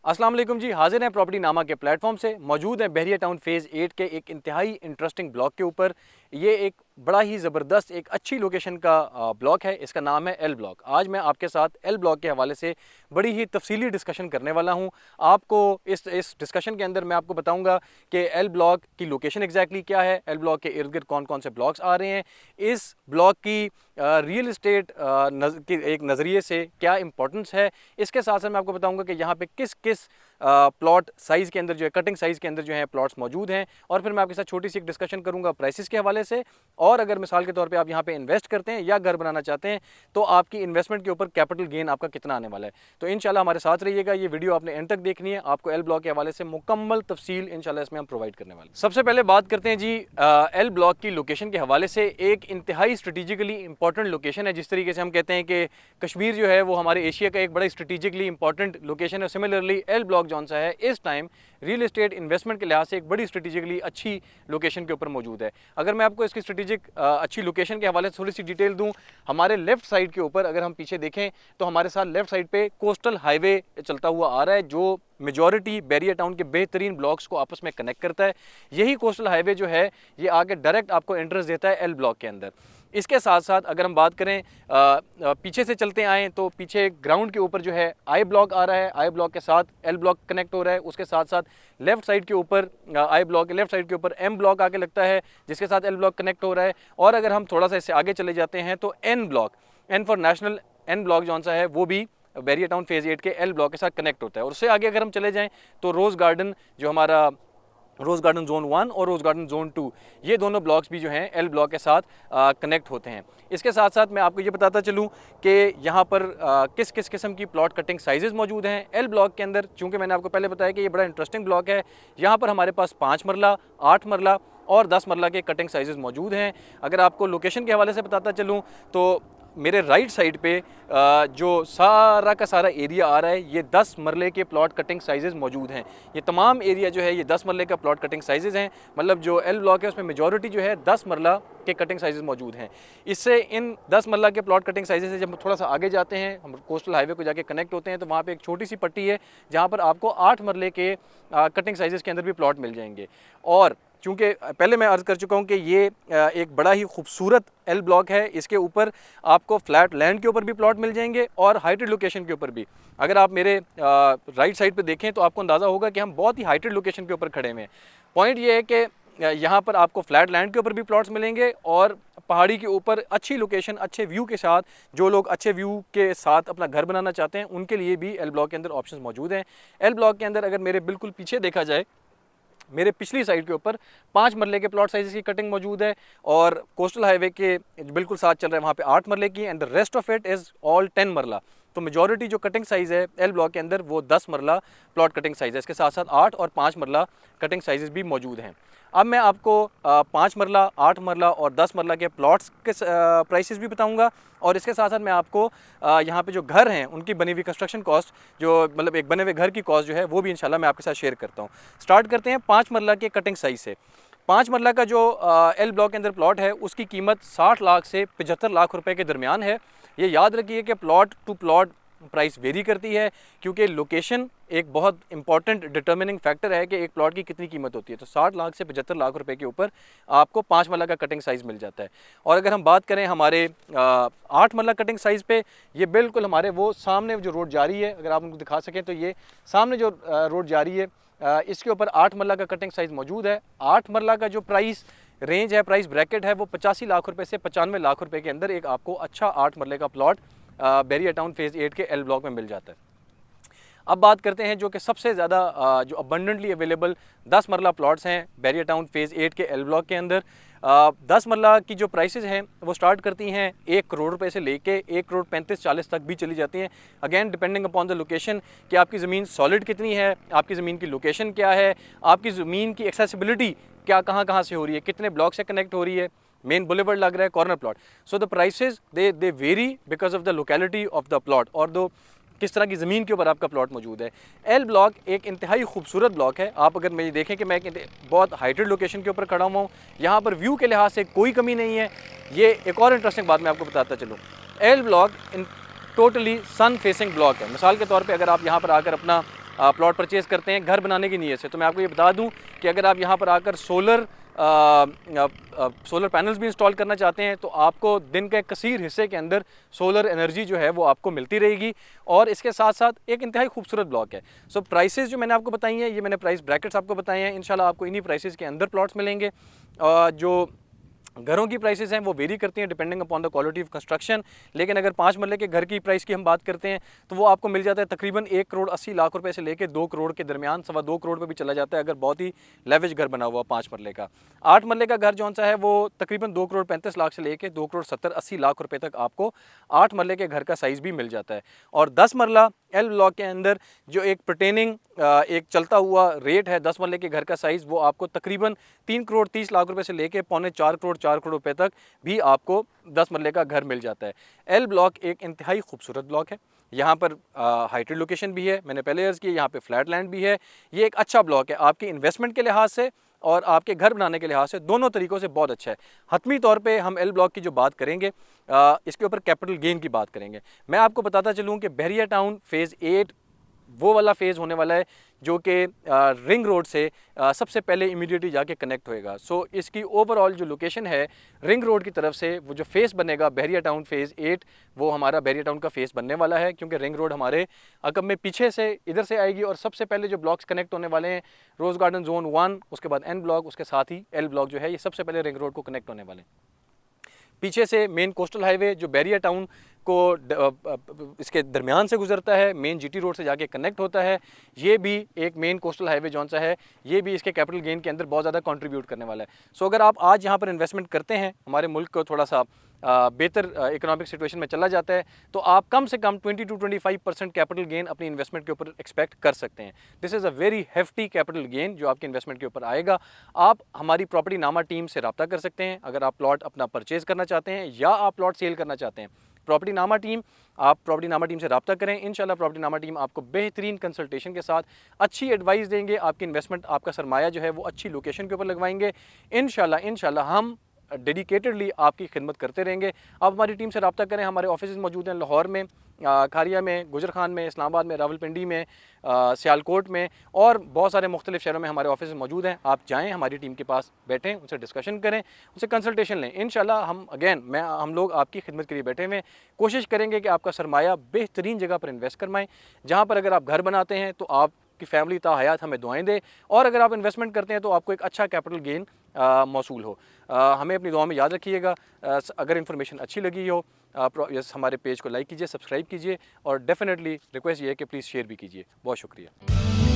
अस्सलाम वालेकुम जी, हाजिर हैं प्रॉपर्टी नामा के प्लेटफॉर्म से। मौजूद हैं बहरिया टाउन फेज़ 8 के एक इंतहाई इंटरेस्टिंग ब्लॉक के ऊपर। ये एक बड़ा ही ज़बरदस्त एक अच्छी लोकेशन का ब्लॉक है। इसका नाम है एल ब्लॉक। आज मैं आपके साथ एल ब्लॉक के हवाले से बड़ी ही तफसीली डिस्कशन करने वाला हूँ। आपको इस डिस्कशन के अंदर मैं आपको बताऊँगा कि एल ब्लॉक की लोकेशन एग्जैक्टली क्या है, एल ब्लॉक के इर्द गिर्द कौन कौन से ब्लॉक्स आ रहे हैं, इस ब्लॉक की रियल इस्टेट की एक नज़रिए से क्या इंपॉर्टेंस है। इसके साथ साथ मैं आपको बताऊंगा कि यहाँ पे किस किस प्लॉट साइज़ के अंदर जो है, कटिंग साइज़ के अंदर जो है प्लॉट्स मौजूद हैं। और फिर मैं आपके साथ छोटी सी एक डिस्कशन करूंगा प्राइसेस के हवाले से। और अगर मिसाल के तौर पे आप यहाँ पे इन्वेस्ट करते हैं या घर बनाना चाहते हैं तो आपकी इन्वेस्टमेंट के ऊपर कैपिटल गेन आपका कितना आने वाला है। तो इंशाल्लाह हमारे साथ रहिएगा, ये वीडियो आपने एंड तक देखनी है। आपको एल ब्लॉक के हवाले से मुकम्मल तफसील इंशाल्लाह इसमें हम प्रोवाइड करने वाले हैं। सबसे पहले बात करते हैं जी एल ब्लॉक की लोकेशन के हवाले से। एक इंतहाई स्ट्रेटिजिकली इंपॉर्टेंट लोकेशन है। जिस तरीके से हम कहते हैं कि कश्मीर जो है वो हमारे एशिया का एक बड़ा स्ट्रेटिजिकली इंपॉर्टेंट लोकेशन है, सिमिलरली एल ब्लॉक जौन सा है इस टाइम रियल एस्टेट इन्वेस्टमेंट के लिहाज से एक बड़ी स्ट्रेटिजिकली अच्छी लोकेशन के ऊपर मौजूद है। अगर मैं आपको इसकी स्ट्रेटिजिक अच्छी लोकेशन के हवाले से थोड़ी सी डिटेल दूं, हमारे लेफ्ट साइड के ऊपर अगर हम पीछे देखें तो हमारे साथ लेफ्ट साइड पे कोस्टल हाईवे चलता हुआ आ रहा है जो मेजॉरिटी बहरिया टाउन के बेहतरीन ब्लॉक्स को आपस में कनेक्ट करता है। यही कोस्टल हाईवे जो है ये आगे डायरेक्ट आपको एंट्रेंस देता है एल ब्लॉक के अंदर। इसके साथ साथ अगर हम बात करें पीछे से चलते आएँ तो पीछे ग्राउंड के ऊपर जो है आई ब्लॉक आ रहा है, आई ब्लॉक के साथ एल ब्लॉक कनेक्ट हो रहा है। उसके साथ साथ लेफ्ट साइड के ऊपर आई ब्लॉक के लेफ्ट साइड के ऊपर एम ब्लॉक आके लगता है जिसके साथ एल ब्लॉक कनेक्ट हो रहा है। और अगर हम थोड़ा सा इससे आगे चले जाते हैं तो N block, N for national, N block जौन सा है वो भी बहरिया टाउन फेज़ 8 के एल ब्लॉक के साथ कनेक्ट होता है। और उससे आगे अगर हम चले जाएँ तो रोज़ गार्डन जो हमारा रोज़ गार्डन जोन 1 और रोज़ गार्डन जोन 2, ये दोनों ब्लॉक्स भी जो हैं एल ब्लॉक के साथ कनेक्ट होते हैं। इसके साथ साथ मैं आपको ये बताता चलूँ कि यहाँ पर किस किस किस्म की प्लॉट कटिंग साइजेस मौजूद हैं एल ब्लॉक के अंदर। चूँकि मैंने आपको पहले बताया कि ये बड़ा इंटरेस्टिंग ब्लॉक है, यहाँ पर हमारे पास 5 मरला, 8 मरला और 10 मरला के कटिंग साइजेस मौजूद हैं। अगर आपको लोकेशन के हवाले से बताता चलूँ तो मेरे राइट साइड पे जो सारा का सारा एरिया आ रहा है ये 10 मरले के प्लॉट कटिंग साइजेस मौजूद हैं। ये तमाम एरिया जो है ये 10 मरले का प्लॉट कटिंग साइजेस हैं। मतलब जो एल ब्लॉक है उसमें मेजॉरिटी जो है 10 मरला के कटिंग साइजेस मौजूद हैं। इससे इन 10 मरला के प्लॉट कटिंग साइजेस से जब हम थोड़ा सा आगे जाते हैं, हम कोस्टल हाईवे को जाके कनेक्ट होते हैं तो वहाँ पर एक छोटी सी पट्टी है जहाँ पर आपको 8 मरले के कटिंग साइजेस के अंदर भी प्लॉट मिल जाएंगे। और चूँकि पहले मैं अर्ज़ कर चुका हूँ कि ये एक बड़ा ही खूबसूरत एल ब्लॉक है, इसके ऊपर आपको फ्लैट लैंड के ऊपर भी प्लॉट मिल जाएंगे और हाइटेड लोकेशन के ऊपर भी। अगर आप मेरे राइट साइड पे देखें तो आपको अंदाज़ा होगा कि हम बहुत ही हाइटेड लोकेशन के ऊपर खड़े हुए हैं। पॉइंट ये है कि यहाँ पर आपको फ्लैट लैंड के ऊपर भी प्लॉट्स मिलेंगे और पहाड़ी के ऊपर अच्छी लोकेशन, अच्छे व्यू के साथ, जो लोग अच्छे व्यू के साथ अपना घर बनाना चाहते हैं उनके लिए भी एल ब्लॉक के अंदर ऑप्शन मौजूद हैं। एल ब्लॉक के अंदर अगर मेरे बिल्कुल पीछे देखा जाए, मेरे पिछली साइड के ऊपर 5 मरले के प्लॉट साइज़ की कटिंग मौजूद है और कोस्टल हाईवे के बिल्कुल साथ चल रहा है वहाँ पे 8 मरले की and the rest of it is all 10 मरला। तो मेजॉरिटी जो कटिंग साइज़ है एल ब्लॉक के अंदर वो 10 मरला प्लॉट कटिंग साइज़ है। इसके साथ साथ 8 और 5 मरला कटिंग साइज़ भी मौजूद हैं। अब मैं आपको 5 मरला, 8 मरला और 10 मरला के प्लॉट्स के प्राइसेस भी बताऊंगा। और इसके साथ साथ मैं आपको यहाँ पे जो घर हैं उनकी बनी हुई कंस्ट्रक्शन कॉस्ट, जो मतलब एक बने हुए घर की कॉस्ट जो है वो भी इंशाल्लाह मैं आपके साथ शेयर करता हूँ। स्टार्ट करते हैं 5 मरला के कटिंग साइज़ से। 5 मरला का जो एल ब्लॉक के अंदर प्लॉट है उसकी कीमत 60 लाख से 75 लाख रुपए के दरमियान है। ये याद रखिए कि plot to plot price vary करती है क्योंकि लोकेशन एक बहुत इंपॉर्टेंट डिटर्मिनिंग फैक्टर है कि एक प्लॉट की कितनी कीमत होती है। तो 60 लाख से 75 लाख रुपए के ऊपर आपको 5 मरला का कटिंग साइज़ मिल जाता है। और अगर हम बात करें हमारे 8 मरला कटिंग साइज़ पे, ये बिल्कुल हमारे वो सामने जो रोड जा रही है, अगर आप उनको दिखा सकें तो ये सामने जो रोड जा रही है इसके ऊपर 8 मरला का कटिंग साइज़ मौजूद है। 8 मरला का जो प्राइस रेंज है, प्राइस ब्रैकेट है, वो 85 लाख रुपये से 95 लाख रुपये के अंदर एक आपको अच्छा 8 मरले का प्लॉट बहरिया टाउन फेज़ 8 के एल ब्लॉक में मिल जाता है। अब बात करते हैं जो कि सबसे ज़्यादा जो अबंडेंटली अवेलेबल 10 मरला प्लॉट्स हैं बहरिया टाउन फेज़ 8 के एल ब्लॉक के अंदर। 10 मरला की जो प्राइसेस हैं वो स्टार्ट करती हैं 1 करोड़ रुपए से लेके 1 करोड़ 35-40 तक भी चली जाती हैं। Again depending upon the location कि आपकी ज़मीन सॉलिड कितनी है, आपकी ज़मीन की लोकेशन क्या है, आपकी ज़मीन की एक्सेसिबिलिटी क्या कहाँ से हो रही है, कितने ब्लॉक से कनेक्ट हो रही है, मेन बुलेवर्ड लग रहा है, corner plot. So the prices they very because of the locality of the plot और दो किस तरह की ज़मीन के ऊपर आपका प्लॉट मौजूद है। एल ब्लॉक एक इंतहाई खूबसूरत ब्लॉक है। आप अगर मैं देखें कि मैं एक बहुत हाइटेड लोकेशन के ऊपर खड़ा हुआ हूँ, यहाँ पर व्यू के लिहाज से कोई कमी नहीं है। ये एक और इंटरेस्टिंग बात मैं आपको बताता चलूँ, L block in totally sun facing block है। मिसाल के तौर पे अगर आप यहाँ पर आकर अपना प्लॉट परचेज़ करते हैं घर बनाने की नीयत से, तो मैं आपको ये बता दूं कि अगर आप यहाँ पर आकर सोलर पैनल्स भी इंस्टॉल करना चाहते हैं तो आपको दिन के कसीर हिस्से के अंदर सोलर एनर्जी जो है वो आपको मिलती रहेगी। और इसके साथ साथ एक इंतहाई खूबसूरत ब्लॉक है। सो प्राइसेस जो मैंने आपको बताई हैं, ये मैंने प्राइस ब्रैकेट्स आपको बताए हैं। इंशाल्लाह आपको इन्हीं प्राइसेस के अंदर प्लॉट्स मिलेंगे। जो घरों की प्राइसेस हैं वो वेरी करती हैं depending upon the quality of construction, लेकिन अगर 5 मरले के घर की प्राइस की हम बात करते हैं तो वो आपको मिल जाता है तकरीबन 1,80,00,000 रुपए से लेकर 2 करोड़ के दरमियान, 2.25 करोड़ पे भी चला जाता है अगर बहुत ही लेविश घर बना हुआ 5 मरले का। 8 मरले का घर जौन सा है वो तकरीबन 2,35,00,000 से लेकर 2,70,80,00,000 रुपए तक आपको 8 मरले के घर का साइज़ भी मिल जाता है। और 10 मरला एल ब्लॉक के अंदर जो एक पर्टेनिंग एक चलता हुआ रेट है 10 मरले के घर का साइज़, वो आपको तकरीबन 3,30,00,000 रुपए से लेकर 3.25 करोड़ रुपए तक भी आपको 10 मरले का घर मिल जाता है। एल ब्लॉक एक इंतहाई खूबसूरत ब्लॉक है। यहाँ पर हाइटेड लोकेशन भी है, मैंने पहले अर्ज़ किया, यहाँ पे फ्लैट लैंड भी है। ये एक अच्छा ब्लॉक है आपकी इन्वेस्टमेंट के लिहाज से और आपके घर बनाने के लिहाज से, दोनों तरीक़ों से बहुत अच्छा है। हतमी तौर पे हम एल ब्लॉक की जो बात करेंगे इसके ऊपर कैपिटल गेन की बात करेंगे। मैं आपको बताता चलूँ कि बहरिया टाउन फ़ेज़ 8 वो वाला फेज़ होने वाला है जो कि रिंग रोड से सबसे पहले इमीडिएटली जाके कनेक्ट होएगा। सो इसकी ओवरऑल जो लोकेशन है रिंग रोड की तरफ से, वो जो फेस बनेगा बहरिया टाउन फ़ेज़ 8, वो हमारा बहरिया टाउन का फेस बनने वाला है, क्योंकि रिंग रोड हमारे अकब में पीछे से इधर से आएगी। और सबसे पहले जो ब्लॉक्स कनेक्ट होने वाले हैं रोज़ गार्डन जोन 1, उसके बाद एन ब्लॉक, उसके साथ ही एल ब्लॉक जो है, ये सबसे पहले रिंग रोड को कनेक्ट होने वाले हैं। पीछे से मेन कोस्टल हाईवे जो बहरिया टाउन को इसके दरमियान से गुजरता है, मेन जीटी रोड से जाके कनेक्ट होता है, ये भी एक मेन कोस्टल हाईवे जौन सा है, ये भी इसके कैपिटल गेन के अंदर बहुत ज़्यादा कंट्रीब्यूट करने वाला है। सो अगर आप आज यहाँ पर इन्वेस्टमेंट करते हैं, हमारे मुल्क को थोड़ा सा बेहतर इकोनॉमिक सिचुएशन में चला जाता है, तो आप कम से कम 20 to 25% कैपिटल गेन अपनी इन्वेस्टमेंट के ऊपर एक्सपेक्ट कर सकते हैं। This is a very hefty capital gain जो आपकी इन्वेस्टमेंट के ऊपर आएगा। आप हमारी प्रॉपर्टी नामा टीम से रब्ता कर सकते हैं अगर आप प्लॉट अपना परचेज़ करना चाहते हैं या आप प्लॉट सेल करना चाहते हैं। प्रॉपर्टी नामा टीम, आप प्रॉपर्टी नामा टीम से रब्ता करें। इंशाल्लाह प्रॉपर्टी नामा टीम आपको बेहतरीन कंसल्टेशन के साथ अच्छी एडवाइस देंगे। आपकी इन्वेस्टमेंट, आपका सरमाया जो है वो अच्छी लोकेशन के ऊपर लगवाएंगे। इंशाल्लाह हम डेडिकेटेडली आपकी खिदमत करते रहेंगे। आप हमारी टीम से रब्ता करें। हमारे ऑफिस मौजूद हैं लाहौर में, खारिया में, गुजर खान में, इस्लामाबाद में, रावलपिंडी में, सियालकोट में और बहुत सारे मुख्तलिफ शहरों में हमारे ऑफिस मौजूद हैं। आप जाएँ हमारी टीम के पास, बैठें, उनसे डिस्कशन करें, उनसे कंसल्टेशन लें। इंशाल्लाह हम लोग आपकी खिदमत के लिए बैठे हुए हैं। कोशिश करेंगे कि आपका सरमाया बेहतरीन जगह पर इन्वेस्ट करवाएँ, जहाँ पर अगर आप घर बनाते हैं तो आपकी फैमिली ता हयात हमें दुआएं दे, और अगर आप इन्वेस्टमेंट करते हैं तो आपको एक अच्छा कैपिटल गेन मौसूल हो। हमें अपनी दुआ में याद रखिएगा। अगर इन्फॉर्मेशन अच्छी लगी हो, हमारे पेज को लाइक कीजिए, सब्सक्राइब कीजिए, और डेफिनेटली रिक्वेस्ट ये है कि प्लीज़ शेयर भी कीजिए। बहुत शुक्रिया।